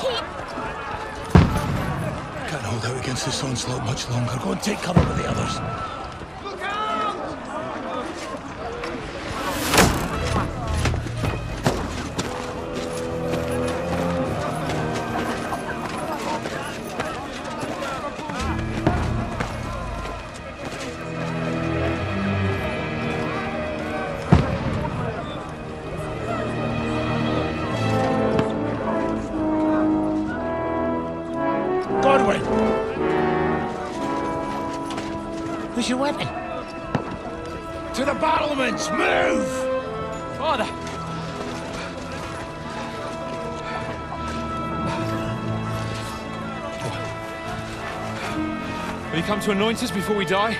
Keep! Can't hold out against this onslaught much longer. Go and take cover with the others. Where's your weapon? To the battlements! Move! Father! Will you come to anoint us before we die?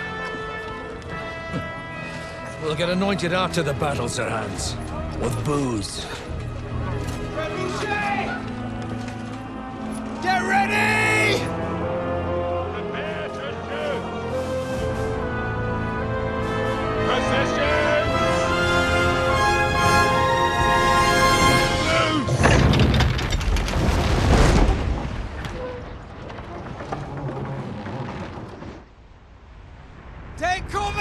We'll get anointed after the battle, Sir Hans. With booze. Get ready! Take cover!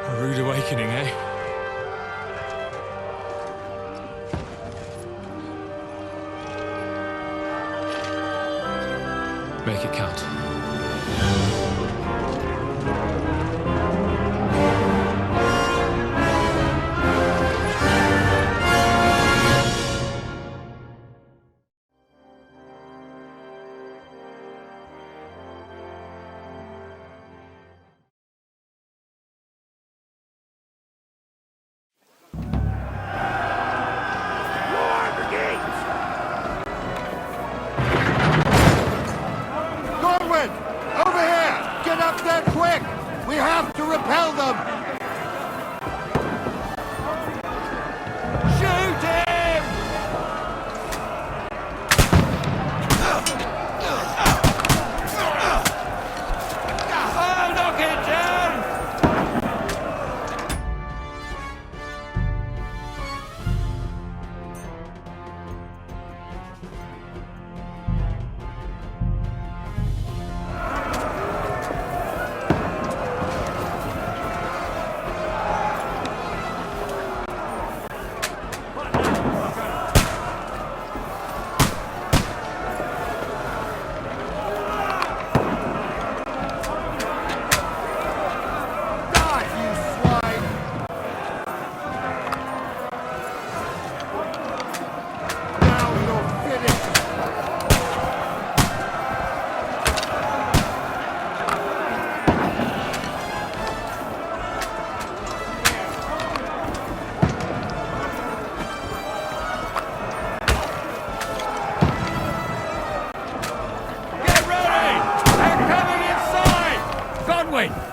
A rude awakening, eh? Make it count. We have to repel them! Shoot him! Oh, knock it down!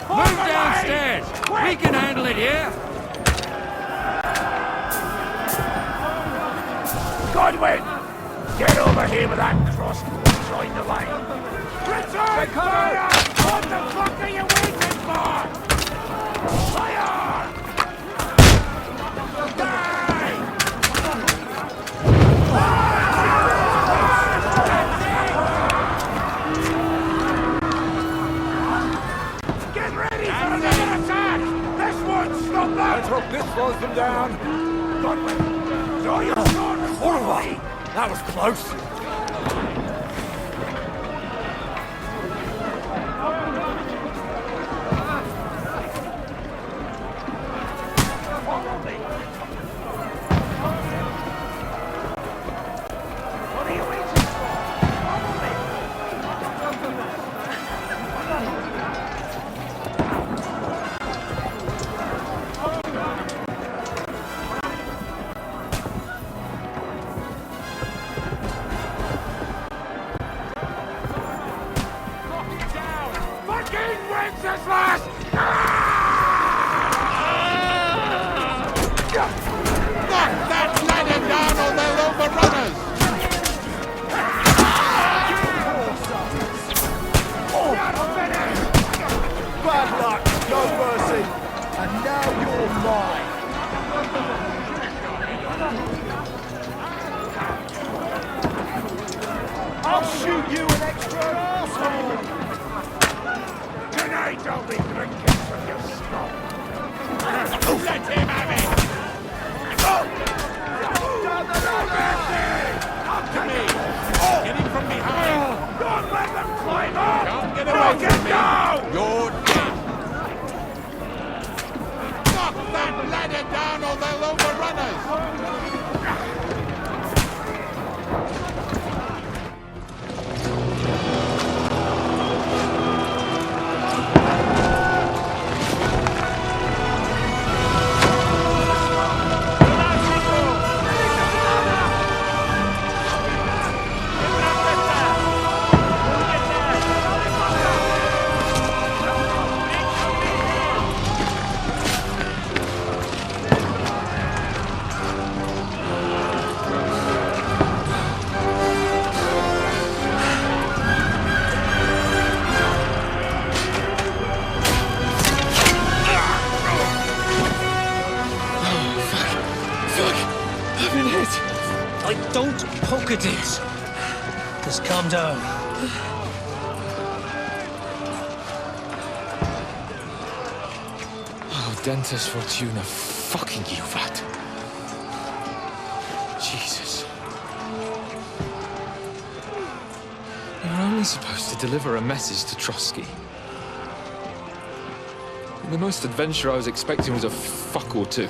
Move downstairs! We can handle it here! Godwin! Get over here with that crossbow and join the line. Return fire! What the fuck are you waiting for? Fire! Die! Get ready for another attack! This won't stop them! Let's hope this slows them down. Godwin, draw your sword before me! That was close. Ladder down or they'll overrun us! Don't poke at it. Just calm down. Oh, Dentes Fortuna, fucking you, vat. Jesus. You're only supposed to deliver a message to Trosky. The most adventure I was expecting was a fuck or two.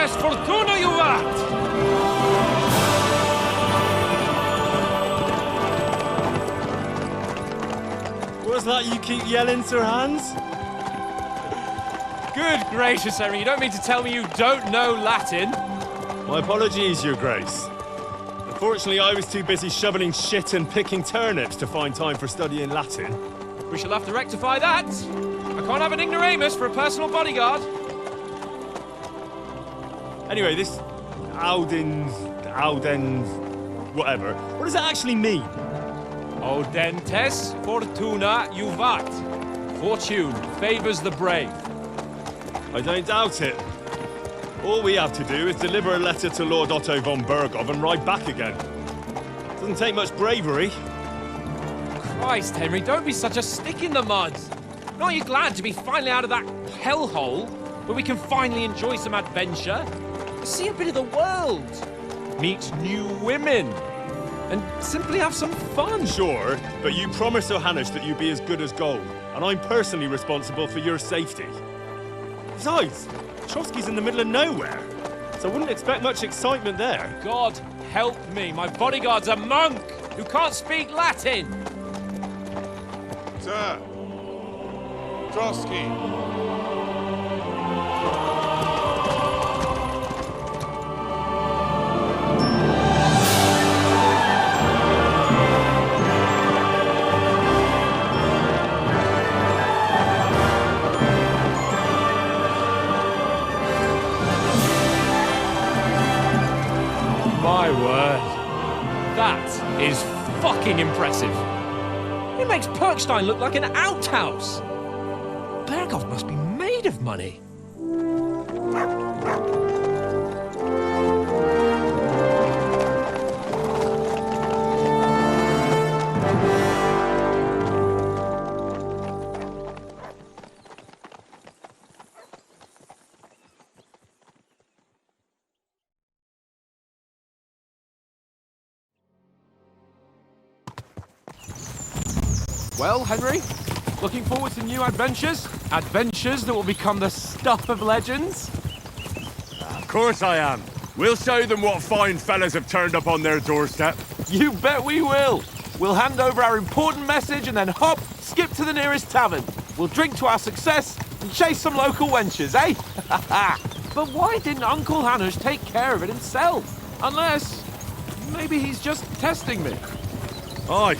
Fortuna, you vat! What's that you keep yelling, Sir Hans? Good gracious, Henry, you don't mean to tell me you don't know Latin? My apologies, Your Grace. Unfortunately, I was too busy shoveling shit and picking turnips to find time for studying Latin. We shall have to rectify that. I can't have an ignoramus for a personal bodyguard. Anyway, this Audens, whatever. What does it actually mean? Audentes fortuna juvat. Fortune favors the brave. I don't doubt it. All we have to do is deliver a letter to Lord Otto von Bergow and ride back again. Doesn't take much bravery. Christ, Henry, don't be such a stick in the mud. Aren't you glad to be finally out of that hellhole where we can finally enjoy some adventure? See a bit of the world, meet new women, and simply have some fun. Sure, but you promised Sir Hans that you'd be as good as gold, and I'm personally responsible for your safety. Besides, Trosky's in the middle of nowhere, so I wouldn't expect much excitement there. God help me, my bodyguard's a monk who can't speak Latin. Sir! Trosky! My word. That is fucking impressive. It makes Perkstein look like an outhouse. Bergow must be made of money. Well, Henry, looking forward to new adventures? Adventures that will become the stuff of legends? Of course I am. We'll show them what fine fellas have turned up on their doorstep. You bet we will. We'll hand over our important message and then hop, skip to the nearest tavern. We'll drink to our success and chase some local wenches, eh? But why didn't Uncle Hanush take care of it himself? Unless, maybe he's just testing me. Aye,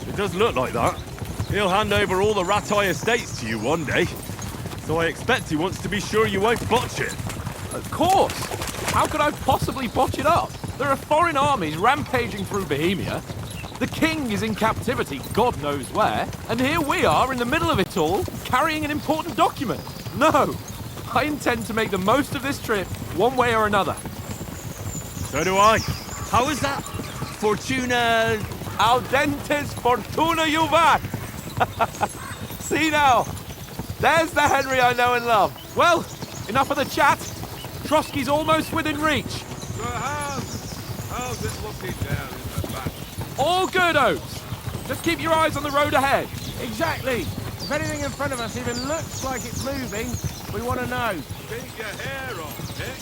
it does look like that. He'll hand over all the Ratai estates to you one day. So I expect he wants to be sure you won't botch it. Of course. How could I possibly botch it up? There are foreign armies rampaging through Bohemia. The king is in captivity, God knows where. And here we are in the middle of it all, carrying an important document. No, I intend to make the most of this trip, one way or another. So do I. How is that? Fortuna... Audentes fortuna juvat! See now, there's the Henry I know and love. Well, enough of the chat. Trosky's almost within reach. Sir Hans, how's it looking down in the back? All good, Oates. Just keep your eyes on the road ahead. Exactly. If anything in front of us even looks like it's moving, we want to know. Keep your hair on, Nick.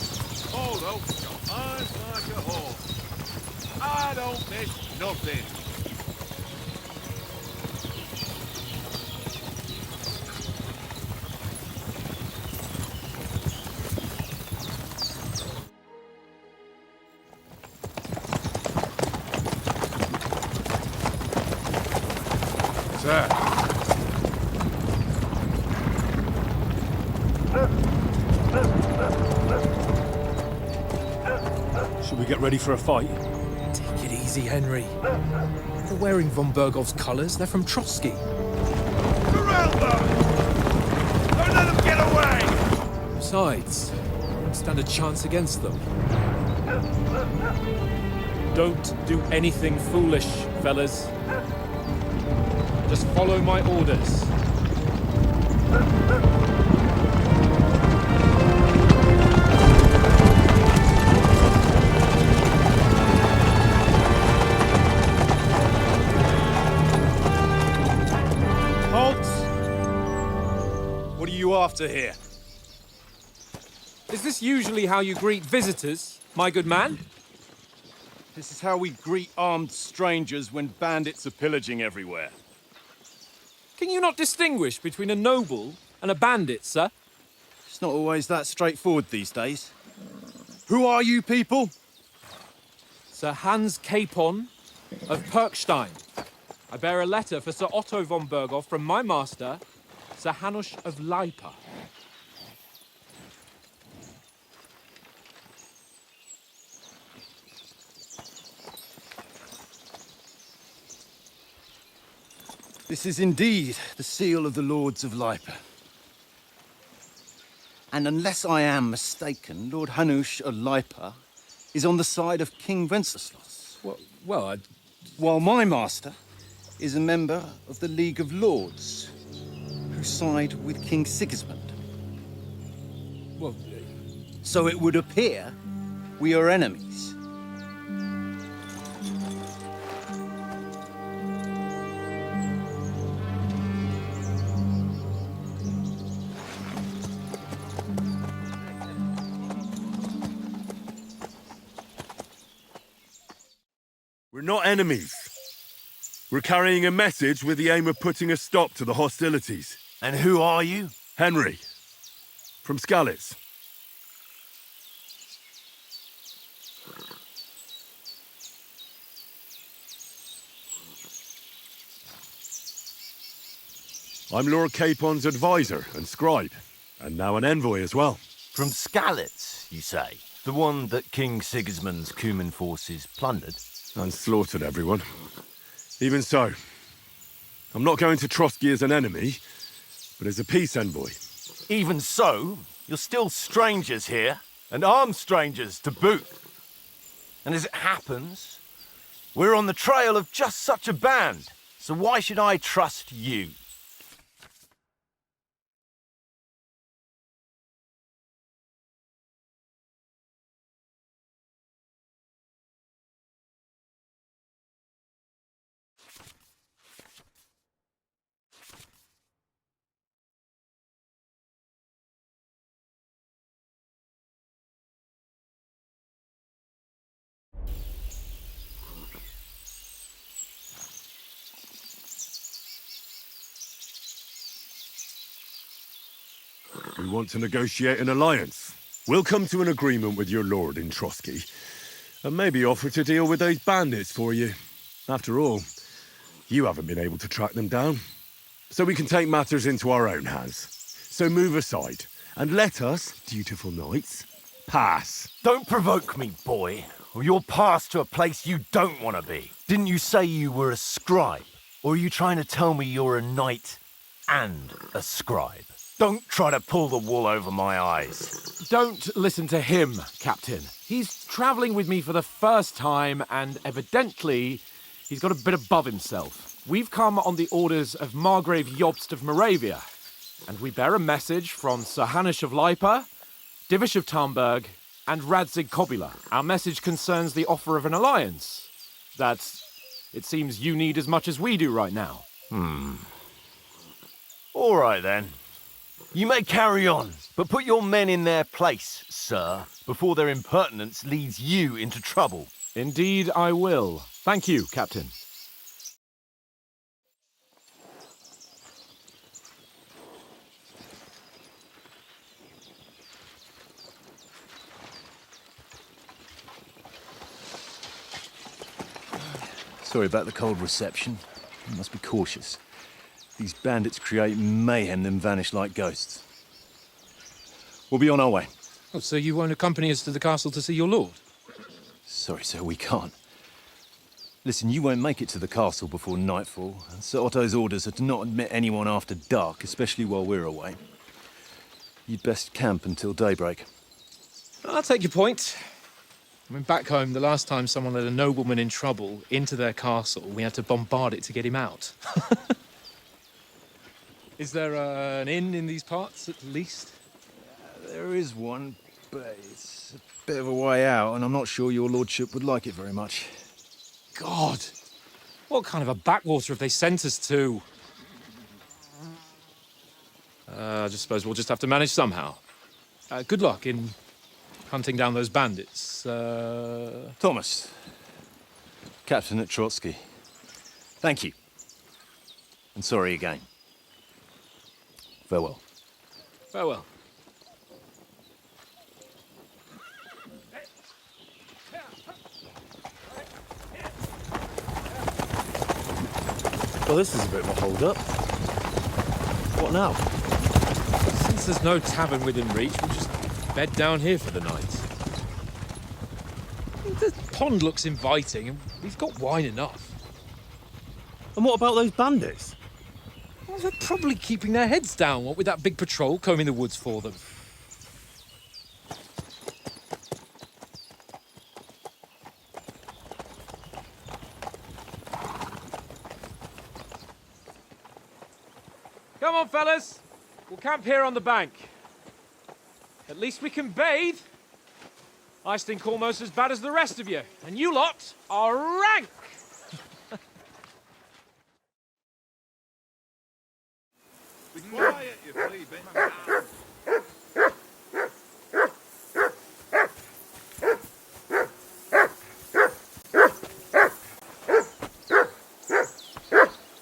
Although, your eyes like a horse. I don't miss nothing. Sir. Should we get ready for a fight? Take it easy, Henry. They're wearing von Bergow's colours. They're from Trosky. Surround them! Don't let them get away! Besides, don't stand a chance against them. Don't do anything foolish, fellas. Just follow my orders. Halt! What are you after here? Is this usually how you greet visitors, my good man? This is how we greet armed strangers when bandits are pillaging everywhere. Can you not distinguish between a noble and a bandit, sir? It's not always that straightforward these days. Who are you people? Sir Hans Capon of Perkstein. I bear a letter for Sir Otto von Bergow from my master, Sir Hanush of Lipa. This is indeed the seal of the Lords of Lipa. And unless I am mistaken, Lord Hanush of Lipa is on the side of King Wenceslas. While my master is a member of the League of Lords, who side with King Sigismund. Well, So it would appear we are enemies. We're not enemies. We're carrying a message with the aim of putting a stop to the hostilities. And who are you? Henry, from Skalitz. I'm Lord Capon's advisor and scribe, and now an envoy as well. From Skalitz, you say? The one that King Sigismund's Cuman forces plundered? And slaughtered everyone. Even so, I'm not going to Trosky as an enemy, but as a peace envoy. Even so, you're still strangers here, and armed strangers to boot. And as it happens, we're on the trail of just such a band, so why should I trust you? We want to negotiate an alliance. We'll come to an agreement with your lord in Trosky, and maybe offer to deal with those bandits for you. After all, you haven't been able to track them down. So we can take matters into our own hands. So move aside, and let us, dutiful knights, pass. Don't provoke me, boy, or you'll pass to a place you don't want to be. Didn't you say you were a scribe? Or are you trying to tell me you're a knight and a scribe? Don't try to pull the wool over my eyes. Don't listen to him, Captain. He's travelling with me for the first time, and evidently, he's got a bit above himself. We've come on the orders of Margrave Jobst of Moravia, and we bear a message from Sir Hans of Lipa, Divish of Tarnberg, and Radzig Kobula. Our message concerns the offer of an alliance that it seems you need as much as we do right now. All right, then. You may carry on, but put your men in their place, sir, before their impertinence leads you into trouble. Indeed, I will. Thank you, Captain. Sorry about the cold reception. You must be cautious. These bandits create mayhem, then vanish like ghosts. We'll be on our way. Oh, so you won't accompany us to the castle to see your lord? Sorry, sir, we can't. Listen, you won't make it to the castle before nightfall. Sir Otto's orders are to not admit anyone after dark, especially while we're away. You'd best camp until daybreak. I'll take your point. I mean, back home, the last time someone let a nobleman in trouble into their castle, we had to bombard it to get him out. Is there an inn in these parts, at least? There is one, but it's a bit of a way out, and I'm not sure your lordship would like it very much. God! What kind of a backwater have they sent us to? I just suppose we'll just have to manage somehow. Good luck in hunting down those bandits. Thomas, Captain at Trosky. Thank you. And sorry again. Farewell. Farewell. Well, this is a bit of a hold-up. What now? Since there's no tavern within reach, we'll just bed down here for the night. The pond looks inviting, and we've got wine enough. And what about those bandits? Well, they're probably keeping their heads down, what with that big patrol combing the woods for them. Come on, fellas. We'll camp here on the bank. At least we can bathe. I stink almost as bad as the rest of you, and you lot are rank. Be quiet, you flea bit.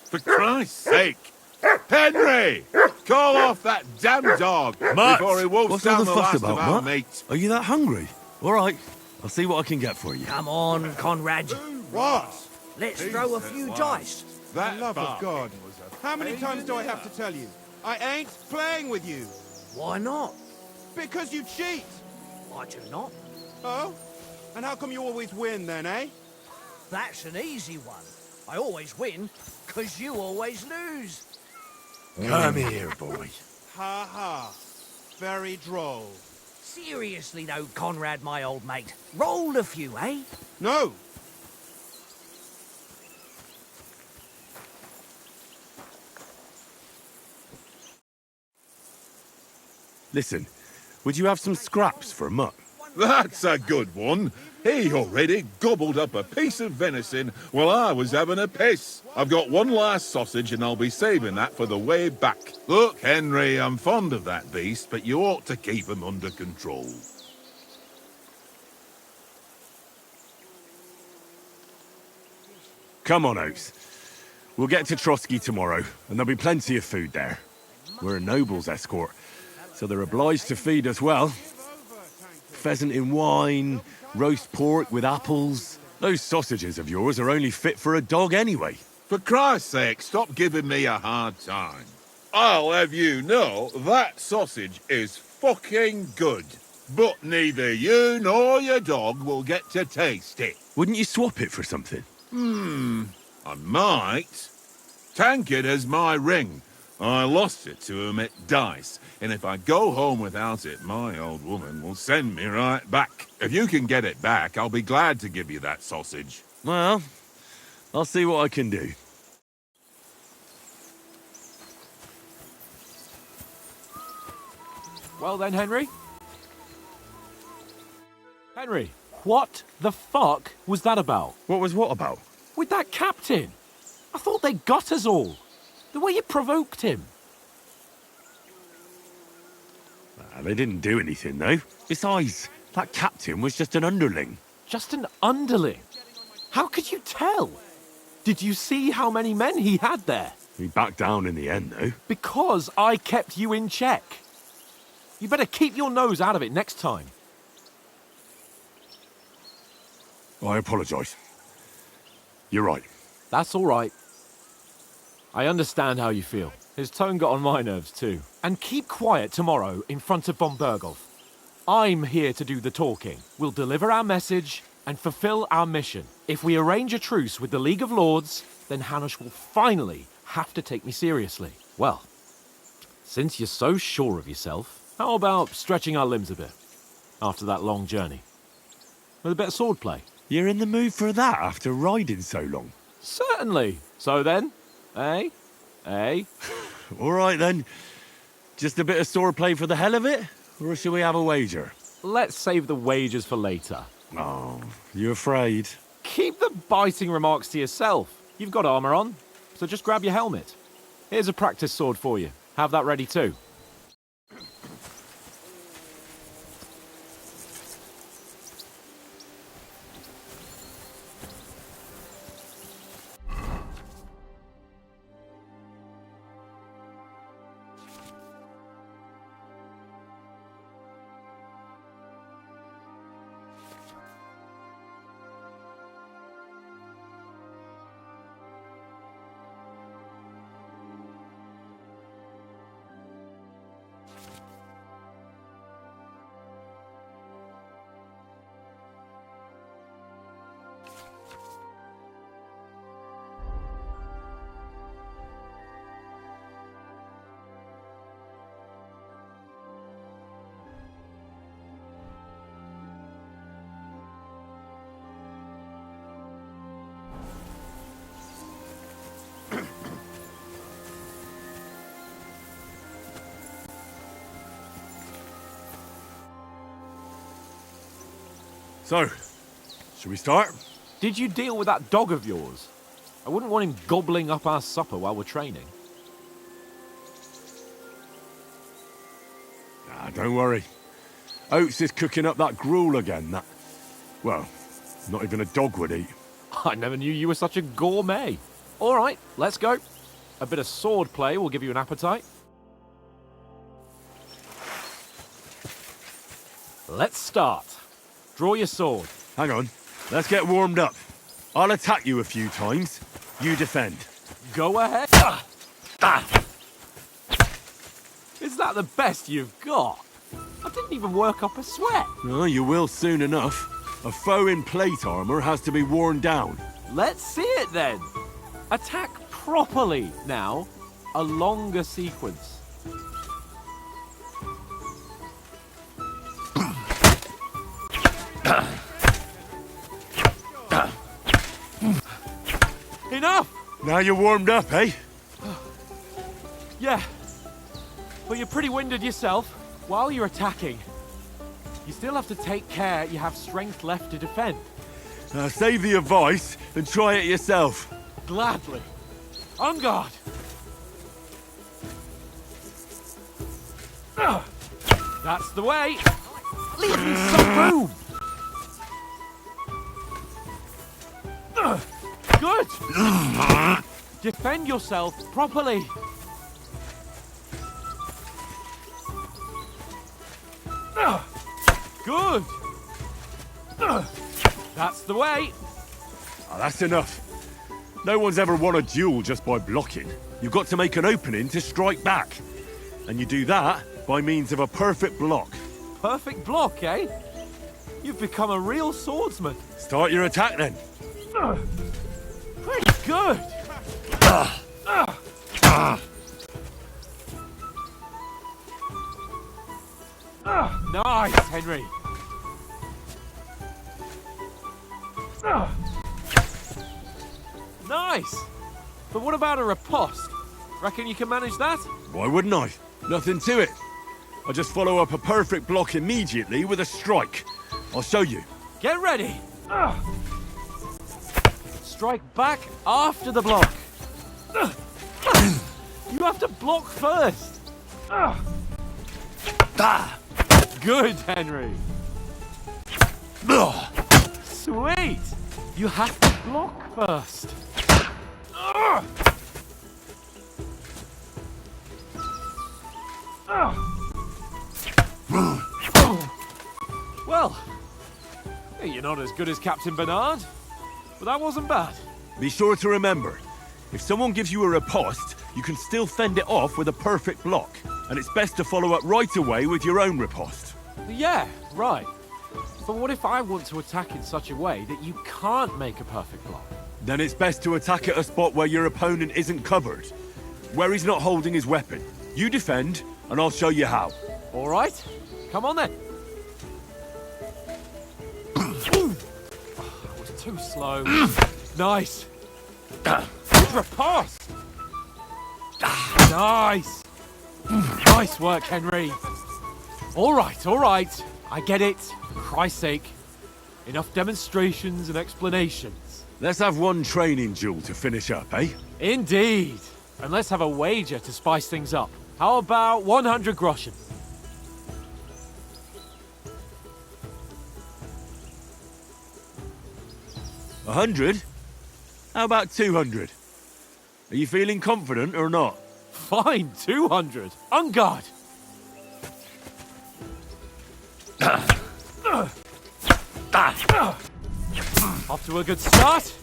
For Christ's sake! Henry! Call off that damn dog before he wolfs What's all down the the fuss last about, of our Matt? mates. Are you that hungry? All right, I'll see what I can get for you. Come on, Conrad. What? Let's throw a few dice. That Love of bark God. was a How many pain times in do I the have to ass. tell you? I ain't playing with you. Why not? Because you cheat. I do not. Oh? And how come you always win then, eh? That's an easy one. I always win, because you always lose. Come here, boy. Ha ha. Very droll. Seriously though, Conrad, my old mate. Roll a few, eh? No. Listen, would you have some scraps for a mutt? That's a good one. He already gobbled up a piece of venison while I was having a piss. I've got one last sausage and I'll be saving that for the way back. Look, Henry, I'm fond of that beast, but you ought to keep him under control. Come on, Oates. We'll get to Trosky tomorrow, and there'll be plenty of food there. We're a noble's escort, so they're obliged to feed us well. Pheasant in wine, roast pork with apples. Those sausages of yours are only fit for a dog anyway. For Christ's sake, stop giving me a hard time. I'll have you know that sausage is fucking good. But neither you nor your dog will get to taste it. Wouldn't you swap it for something? I might. Tankard has my ring. I lost it to him at dice, and if I go home without it, my old woman will send me right back. If you can get it back, I'll be glad to give you that sausage. Well, I'll see what I can do. Well then, Henry? Henry, what the fuck was that about? What was what about? With that captain. I thought they got us all. The way you provoked him. They didn't do anything, though. Besides, that captain was just an underling. Just an underling? How could you tell? Did you see how many men he had there? He backed down in the end, though. Because I kept you in check. You better keep your nose out of it next time. I apologise. You're right. That's all right. I understand how you feel. His tone got on my nerves too. And keep quiet tomorrow in front of von Bergow. I'm here to do the talking. We'll deliver our message and fulfill our mission. If we arrange a truce with the League of Lords, then Hanush will finally have to take me seriously. Well, since you're so sure of yourself, how about stretching our limbs a bit after that long journey? With a bit of swordplay. You're in the mood for that after riding so long? Certainly. So then, eh? Eh? All right then. Just a bit of swordplay for the hell of it? Or shall we have a wager? Let's save the wagers for later. Oh, you afraid? Keep the biting remarks to yourself. You've got armor on, so just grab your helmet. Here's a practice sword for you. Have that ready too. So, shall we start? Did you deal with that dog of yours? I wouldn't want him gobbling up our supper while we're training. Ah, don't worry. Oates is cooking up that gruel again, that... Well, not even a dog would eat. I never knew you were such a gourmet. All right, let's go. A bit of sword play will give you an appetite. Let's start. Draw your sword. Hang on. Let's get warmed up. I'll attack you a few times. You defend. Go ahead. Is that the best you've got? I didn't even work up a sweat. Oh, you will soon enough. A foe in plate armor has to be worn down. Let's see it then. Attack properly now. A longer sequence. Enough! Now you're warmed up, eh? Yeah. But you're pretty winded yourself. While you're attacking, you still have to take care you have strength left to defend. Save the advice and try it yourself. Gladly. On guard. That's the way. Leave me some room. Good. Defend yourself properly. Good. That's the way. Ah, that's enough. No one's ever won a duel just by blocking. You've got to make an opening to strike back. And you do that by means of a perfect block. Perfect block, eh? You've become a real swordsman. Start your attack then. Pretty good. Nice, Henry. Nice. But what about a riposte? Reckon you can manage that? Why wouldn't I? Nothing to it. I just follow up a perfect block immediately with a strike. I'll show you. Get ready. Strike back after the block. You have to block first. Good, Henry. Sweet. You have to block first. Well, you're not as good as Captain Bernard, but that wasn't bad. Be sure to remember, if someone gives you a riposte, you can still fend it off with a perfect block. And it's best to follow up right away with your own riposte. Yeah, right. But what if I want to attack in such a way that you can't make a perfect block? Then it's best to attack at a spot where your opponent isn't covered. Where he's not holding his weapon. You defend, and I'll show you how. All right. Come on then. That was too slow. Nice. Good riposte. Nice. Nice work, Henry. All right, all right. I get it. For Christ's sake. Enough demonstrations and explanations. Let's have one training duel to finish up, eh? Indeed. And let's have a wager to spice things up. How about 100 groschen? A 100? How about 200? Are you feeling confident or not? Fine, 200. On guard. Off to a good start.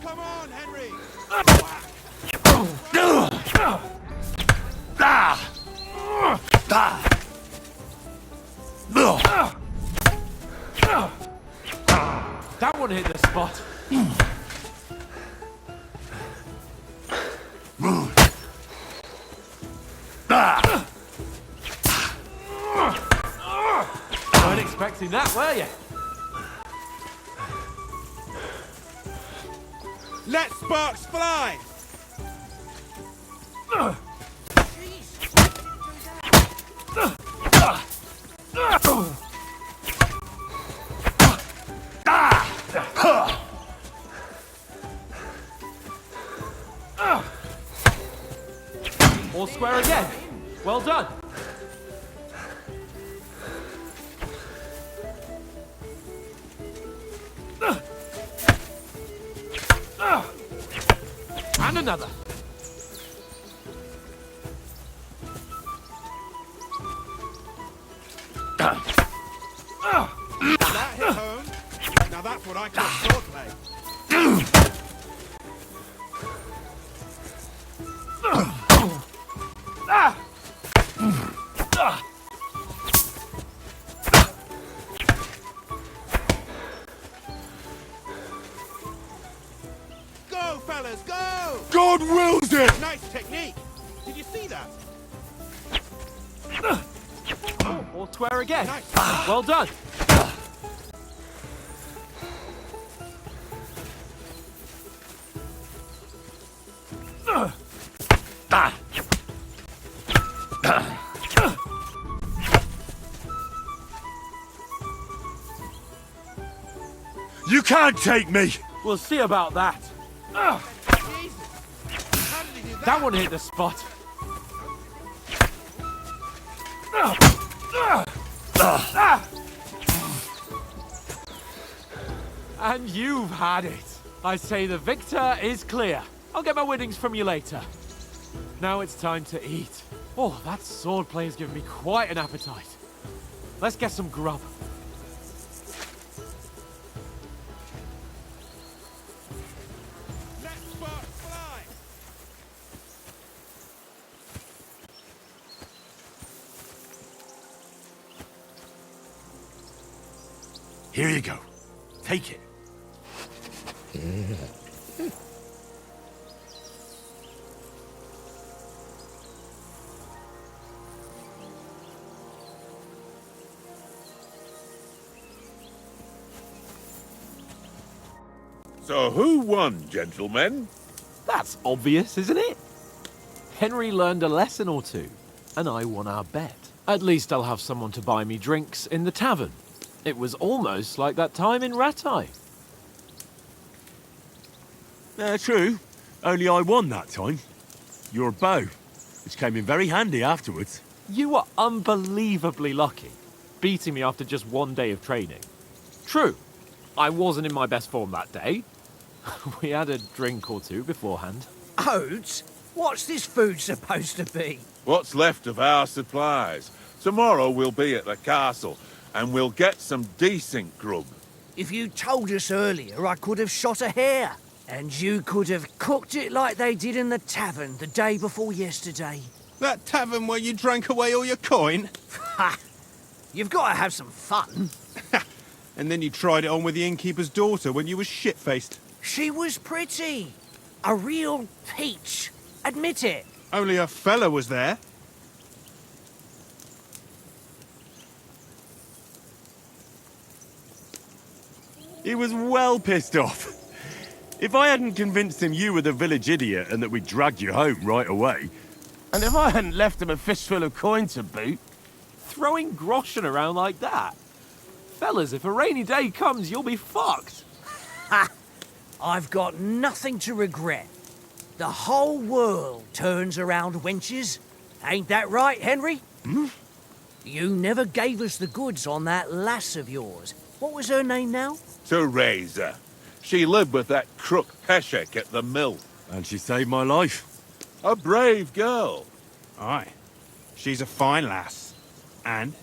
Come on, Henry! That one hit the spot. Weren't expecting that, were you? Let sparks fly! All square again. Well done. And another. That hit home. Now that's what I call swordplay. Go, fellas, go! God wills it! Nice technique. Did you see that? All square again. Nice. Well done. You can't take me! We'll see about that. That one hit the spot. And you've had it. I say the victor is clear. I'll get my winnings from you later. Now it's time to eat. Oh, that swordplay has given me quite an appetite. Let's get some grub. Let sparks fly! Here you go. Take it. So who won, gentlemen? That's obvious, isn't it? Henry learned a lesson or two, and I won our bet. At least I'll have someone to buy me drinks in the tavern. It was almost like that time in Rattay. True. Only I won that time. Your bow, which came in very handy afterwards. You were unbelievably lucky, beating me after just one day of training. True, I wasn't in my best form that day. We had a drink or two beforehand. Oats? What's this food supposed to be? What's left of our supplies. Tomorrow we'll be at the castle, and we'll get some decent grub. If you told us earlier, I could have shot a hare. And you could have cooked it like they did in the tavern the day before yesterday. That tavern where you drank away all your coin? Ha! You've got to have some fun. And then you tried it on with the innkeeper's daughter when you were shit-faced. She was pretty. A real peach. Admit it. Only a fella was there. He was well pissed off. If I hadn't convinced him you were the village idiot and that we dragged you home right away... And if I hadn't left him a fistful of coin to boot, Throwing groschen around like that? Fellas, if a rainy day comes, you'll be fucked. Ha! I've got nothing to regret. The whole world turns around wenches. Ain't that right, Henry? Hmm? You never gave us the goods on that lass of yours. What was her name now? Teresa. She lived with that crook Peshek at the mill. And she saved my life. A brave girl. Aye. She's a fine lass. And?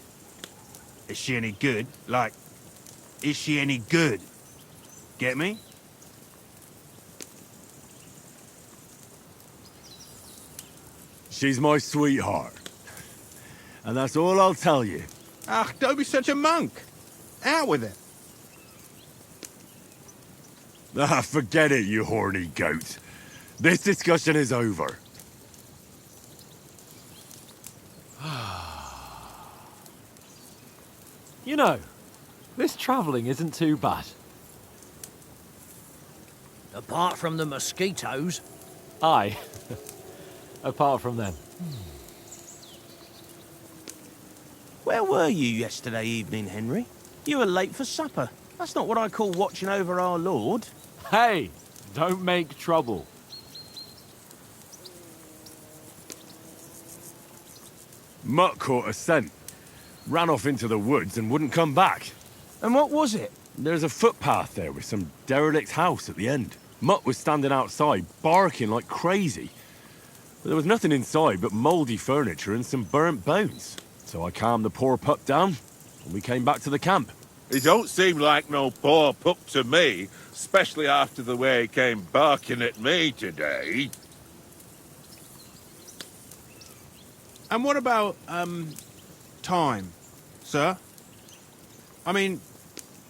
Is she any good? Like, is she any good? Get me? She's my sweetheart. And that's all I'll tell you. Ach, don't be such a monk. Out with it. Ah, forget it, you horny goat. This discussion is over. You know, this travelling isn't too bad. Apart from the mosquitoes. Aye. Apart from them. where were you yesterday evening, Henry? You were late for supper. That's not what I call watching over our lord. Hey, don't make trouble. Mutt caught a scent. Ran off into the woods and wouldn't come back. And what was it? There's a footpath there with some derelict house at the end. Mutt was standing outside, barking like crazy. But there was nothing inside but mouldy furniture and some burnt bones. So I calmed the poor pup down, and we came back to the camp. He don't seem like no poor pup to me, especially after the way he came barking at me today. And what about, time, sir? I mean,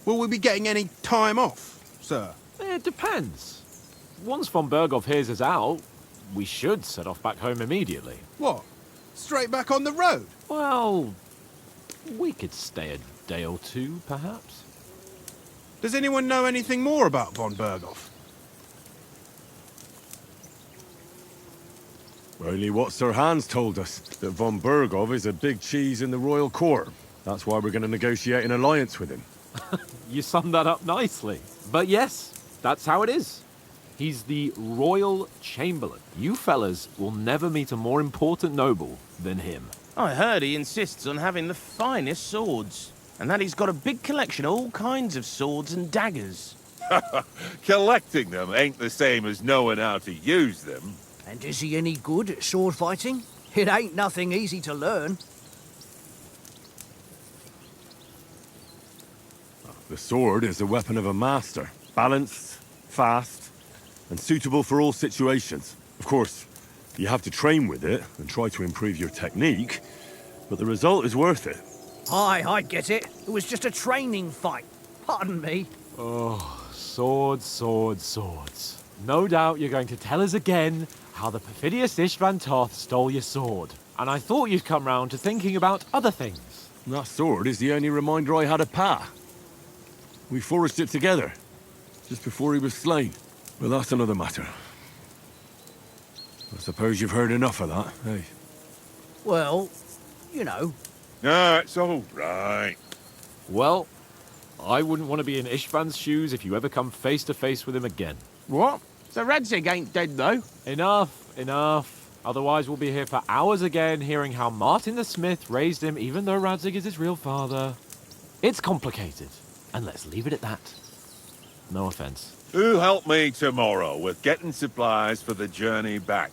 will we be getting any time off, sir? It depends. Once von Bergow hears us out, we should set off back home immediately. What? Straight back on the road? Well, we could stay a day or two, perhaps. Does anyone know anything more about von Bergow? Only what Sir Hans told us, that von Bergow is a big cheese in the royal court. That's why we're going to negotiate an alliance with him. You summed that up nicely. But yes, that's how it is. He's the Royal Chamberlain. You fellas will never meet a more important noble than him. I heard he insists on having the finest swords, and that he's got a big collection of all kinds of swords and daggers. Collecting them ain't the same as knowing how to use them. And is he any good at sword fighting? It ain't nothing easy to learn. The sword is the weapon of a master. Balanced, fast, and suitable for all situations. Of course, you have to train with it and try to improve your technique, but the result is worth it. Aye, I get it. It was just a training fight. Pardon me. Oh, swords, swords, swords. No doubt you're going to tell us again how the perfidious Istvan Toth stole your sword. And I thought you'd come round to thinking about other things. That sword is the only reminder I had of Pa. We forged it together, just before he was slain. But that's another matter. I suppose you've heard enough of that, eh? Well, you know. No, it's all right. Well, I wouldn't want to be in Istvan's shoes if you ever come face to face with him again. What? So Radzig ain't dead, though? Enough, enough. Otherwise we'll be here for hours again hearing how Martin the Smith raised him even though Radzig is his real father. It's complicated, and let's leave it at that. No offense. Who'll help me tomorrow with getting supplies for the journey back?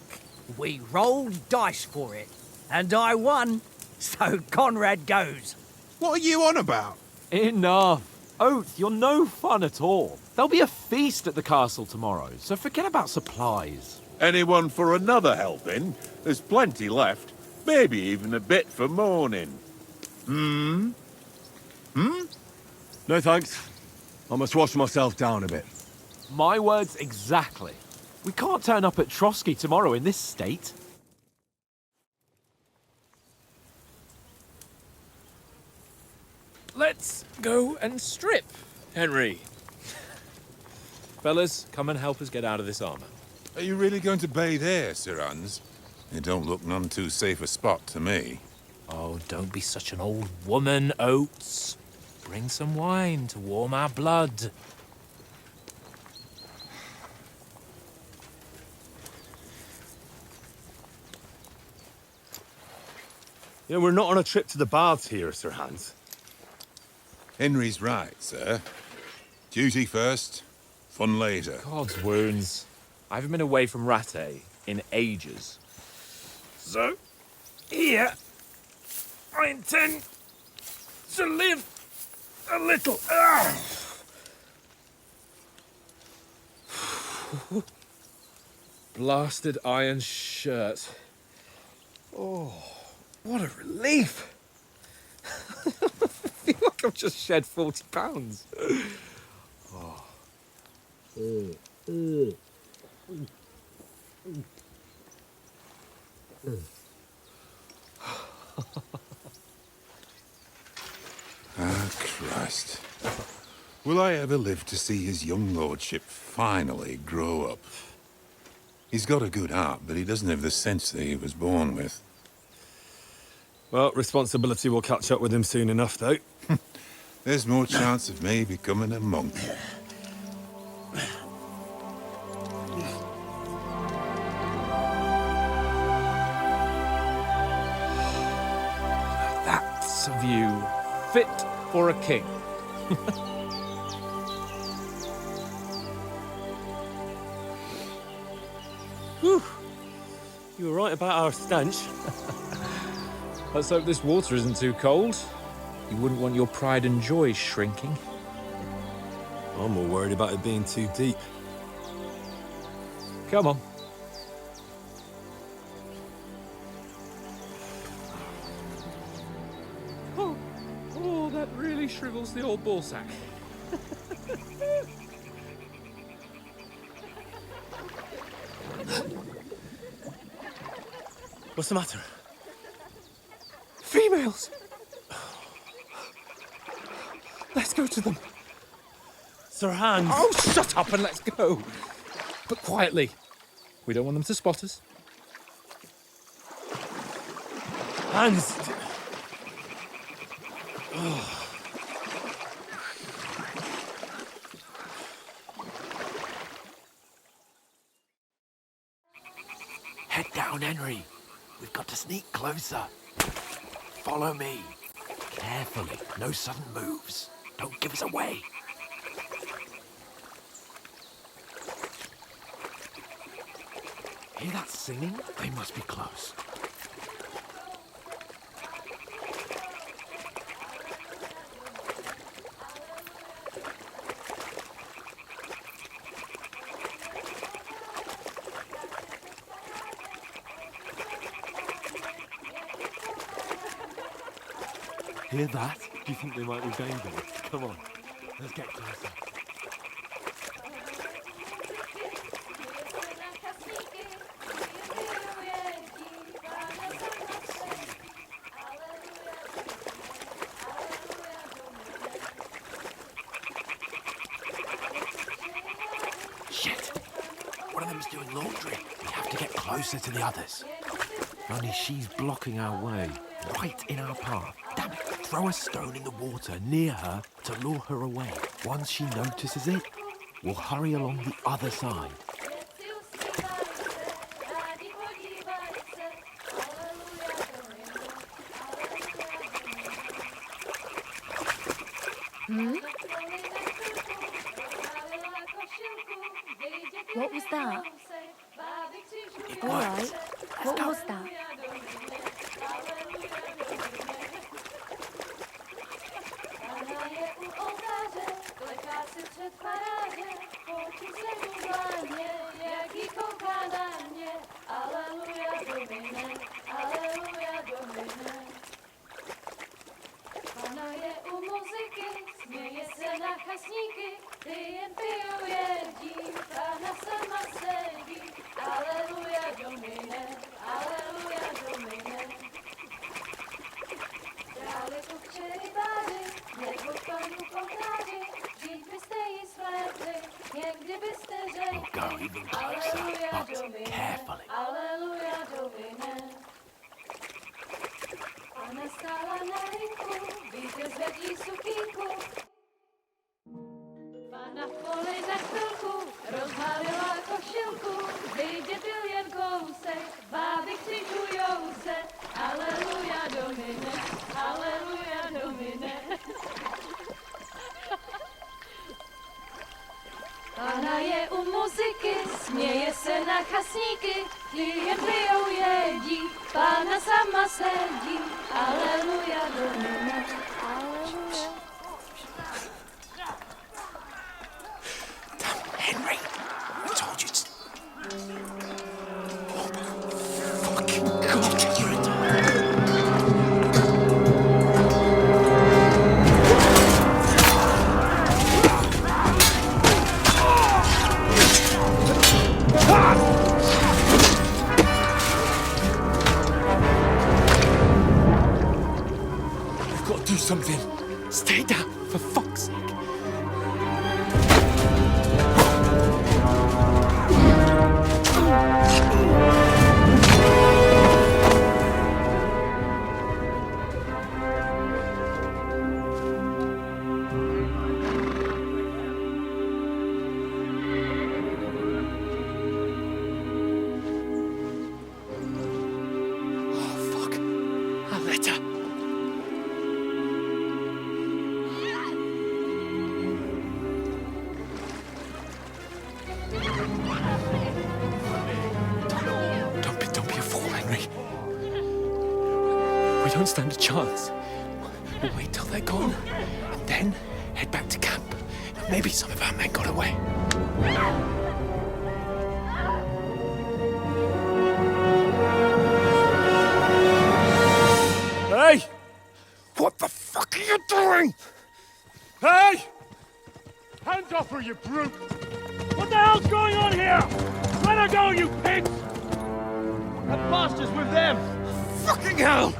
We rolled dice for it, and I won, so Conrad goes. What are you on about? Enough. Oath, you're no fun at all. There'll be a feast at the castle tomorrow, so forget about supplies. Anyone for another helping? There's plenty left. Maybe even a bit for morning. No thanks. I must wash myself down a bit. My words exactly. We can't turn up at Trosky tomorrow in this state. Let's go and strip, Henry. Fellas, come and help us get out of this armor. Are you really going to bathe here, Sir Hans? It don't look none too safe a spot to me. Oh, don't be such an old woman, Oates. Bring some wine to warm our blood. You know, we're not on a trip to the baths here, Sir Hans. Henry's right, sir. Duty first, fun later. God's wounds. I haven't been away from Rattay in ages. So, here, I intend to live a little. Blasted iron shirt. Oh, what a relief. I feel like I've just shed 40 pounds. Oh. Ah, Christ. Will I ever live to see his young lordship finally grow up? He's got a good heart, but he doesn't have the sense that he was born with. Well, responsibility will catch up with him soon enough, though. There's more chance of me becoming a monk. That's a view fit for a king. Whew. You were right about our stench. Let's hope this water isn't too cold. You wouldn't want your pride and joy shrinking. I'm more worried about it being too deep. Come on. Oh, that really shrivels the old ballsack. What's the matter? Females! Let's go to them. Sir Hans! Oh, shut up and let's go. But quietly. We don't want them to spot us. Hans! Head down, Henry. We've got to sneak closer. Follow me. Carefully. No sudden moves. Don't give us away. Hear that singing? They must be close. Hear that? Do you think they might be bathing? Come on, let's get closer. Shit! One of them's doing laundry. We have to get closer to the others. Only she's blocking our way, right in our path. Damn it! Throw a stone in the water near her to lure her away. Once she notices it, we'll hurry along the other side. What was that? All right. What was that? We'll go even closer, but carefully. Pana je u muzyky, směje se na chasníky, ty jen pijou jedí, Pana sama sedí, aleluja, domine, aleluja. Damn, Henry! I told you to... Oh my fucking God, you're a... Do something. Stay down, for fuck's sake. Oh, fuck. A letter. Don't be a fool, Henry. We don't stand a chance. We'll wait till they're gone, and then head back to camp. Maybe some of our men got away. Hey! What the fuck are you doing? Hey! Hands off her, you brute! What the hell's going on here? Let her go, you pigs! That bastard's with them! Fucking hell!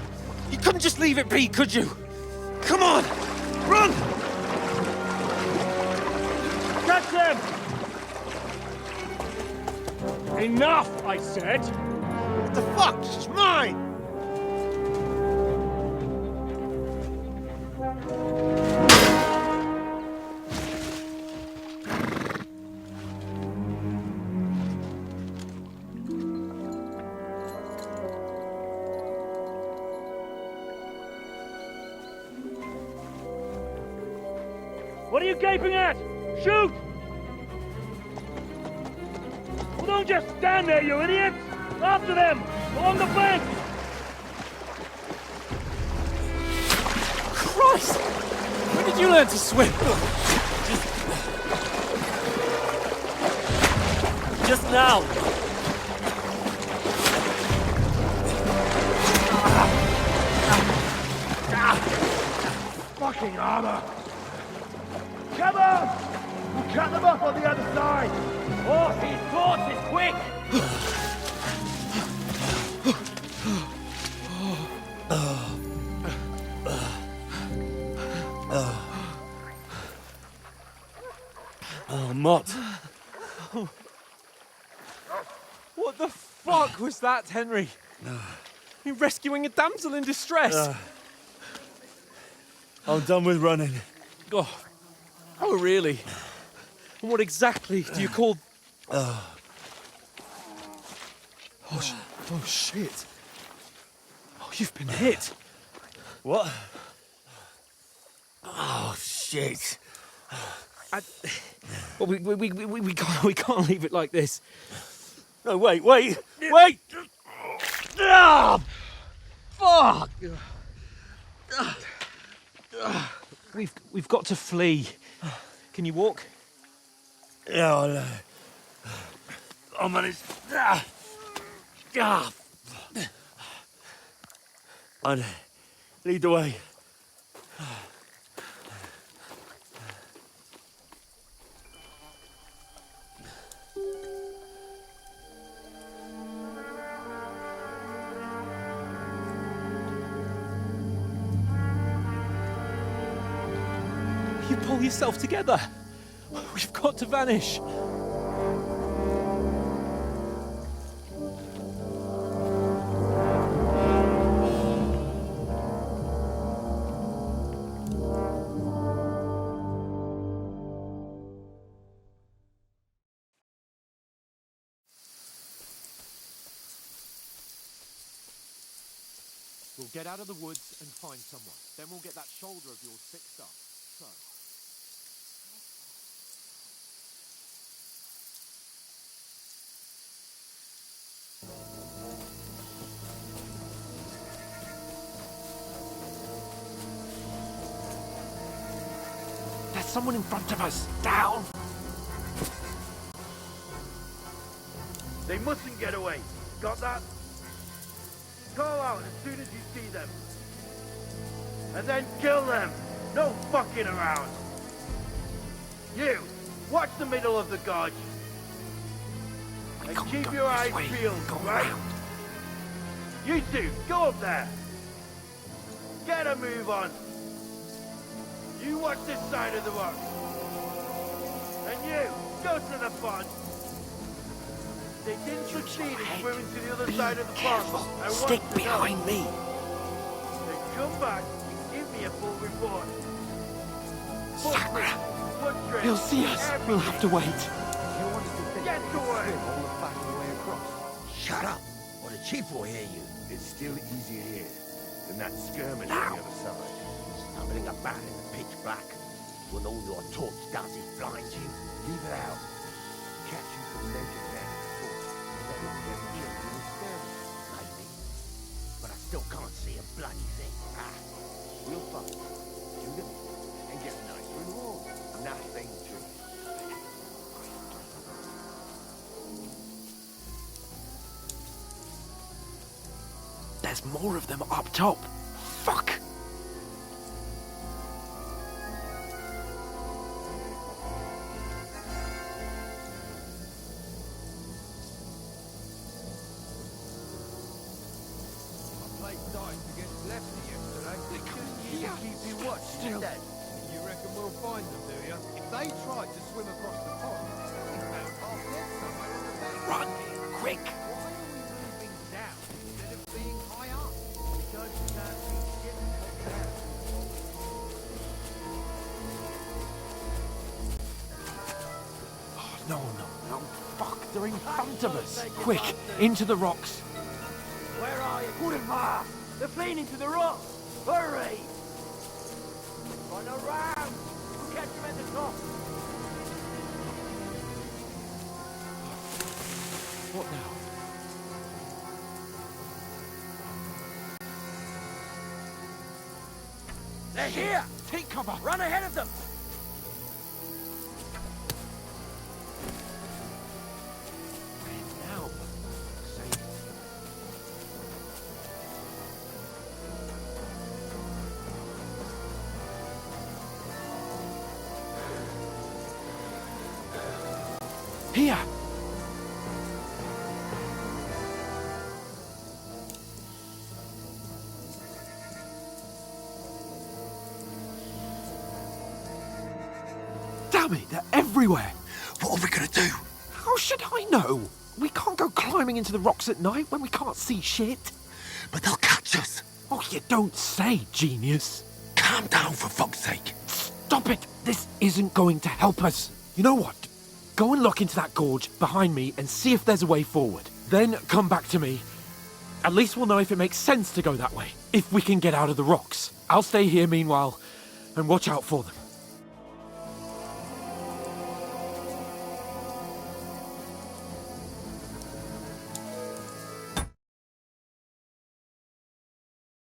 You couldn't just leave it be, could you? Come on! Run! Catch them! Enough, I said! What the fuck? She's mine! What are you gaping at? Shoot! Well, don't just stand there, you idiots! After them! Along the flank! Christ! When did you learn to swim? Just now! Fucking armor! Come on! We'll cut them off on the other side! Oh, his thoughts is quick! Oh, Mott. What the fuck was that, Henry? You're rescuing a damsel in distress. I'm done with running. Oh, really? And what exactly do you call... Oh, shit. Oh, you've been hit. What? Oh, shit. Well, we can't leave it like this. No, wait! Ah! Fuck! We've got to flee. Can you walk? Yeah, I know. I'll manage. I'll lead the way. You pull yourself together. We've got to vanish. We'll get out of the woods and find someone. Then we'll get that shoulder of yours fixed up. So... There's someone in front of us! Down! They mustn't get away. Got that? Call out as soon as you see them. And then kill them! No fucking around! You! Watch the middle of the gorge! And keep your eyes peeled, right? You two, go up there! Get a move on! You watch this side of the rock! And you, go to the pond! They didn't succeed in swimming to the other side of the pond. Stick behind me! Then come back and give me a full report. Sakura! He'll see us! We'll have to wait. You want us to get to work! All the back of the way across. Shut up, or the chief will hear you. It's still easier here than that skirmish on the other side. Stumbling about in the pitch black, when all your torch does is blind you. Leave it out. Catch you some nature now. Then we'll get healed in the skirmish, maybe. But I still can't see a bloody thing. We'll fight. Shoot them and get a nice reward. Nothing to it. There's more of them up top. Fuck! Still. You reckon we'll find them, do you? If they tried to swim across the pond, we found half dead somewhere on the bank. Run! Quick! Why are we moving down instead of being high up? Because we can't see shit from down. Oh, no. Fuck, they're in front of us. Quick, into the rocks. Where are you? Put him off! They're fleeing into the rocks! Hurry! Run around! catch him at the top. What now? They're here! Take cover! Run ahead of them! Now. Here! Damn it, they're everywhere! What are we gonna do? How should I know? We can't go climbing into the rocks at night when we can't see shit. But they'll catch us. Oh, you don't say, genius. Calm down, for fuck's sake. Stop it! This isn't going to help us. You know what? Go and look into that gorge behind me and see if there's a way forward. Then come back to me. At least we'll know if it makes sense to go that way, if we can get out of the rocks. I'll stay here meanwhile and watch out for them.